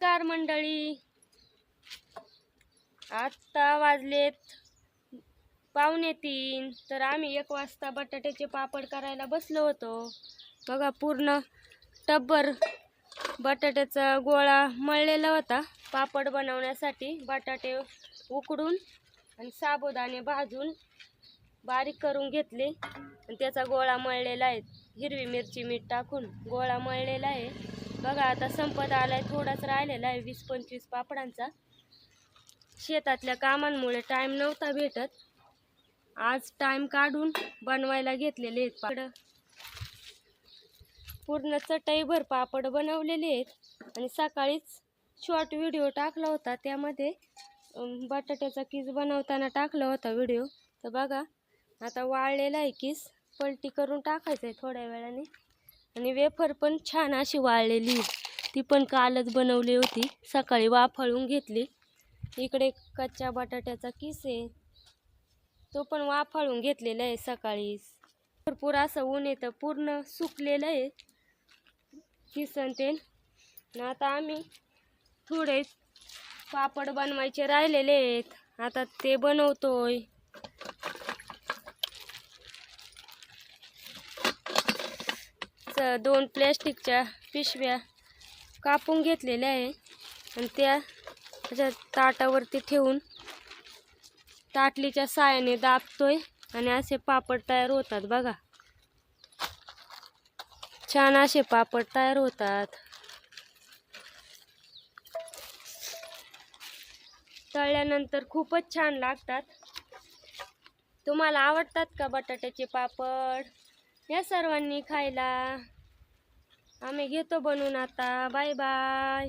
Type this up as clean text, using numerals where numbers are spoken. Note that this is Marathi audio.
नमस्कार मंडळी, आता वाजलेत 2:45. तर आम्ही 1 वाजता बटाट्याचे पापड करायला बसलो होतो. बघा, पूर्ण टब्बर बटाट्याचा गोळा मळलेला होता. पापड बनवण्यासाठी बटाटे उकडून आणि साबुदाणे भाजून बारीक करून घेतले आणि त्याचा गोळा मळलेला आहे. हिरवी मिरची मीठ टाकून गोळा मळलेला आहे. बघा, आता संपत आलाय, थोडाच राहिलेला आहे 20-25 पापडांचा. शेतातल्या कामांमुळे टाइम नव्हता भेटत. आज टाइम काढून बनवायला घेतलेले आहेत पापड. पूर्ण चटईभर पापड बनवलेले आहेत आणि सकाळीच शॉर्ट व्हिडिओ टाकला होता, त्यामध्ये बटाट्याचा किस बनवताना टाकला होता व्हिडिओ. तर बघा, आता वाळलेला आहे किस, पलटी करून टाकायचं आहे थोड्या वेळाने. आणि वेफर पण छान अशी वाळलेली, ती पण कालच बनवली होती, सकाळी वाफळून घेतली. इकडे कच्च्या बटाट्याचा किस आहे, तो पण वाफळून घेतलेला आहे सकाळीच. भरपूर असं ऊन येतं, पूर्ण सुकलेलं आहे किसन ते. आता आम्ही थोडे पापड बनवायचे राहिलेले आहेत, आता ते बनवतोय. दोन प्लॅस्टिकच्या पिशव्या कापून घेतलेल्या आहे आणि त्या ताटावरती ठेवून ताटलीच्या साहाय्याने दाबतोय आणि असे पापड तयार होतात. बघा, छान असे पापड तयार होतात. तळल्यानंतर खूपच छान लागतात. तुम्हाला आवडतात का बटाट्याचे पापड? या सर्वांनी खायला. आम्ही घेतो बनवून आता. Bye bye.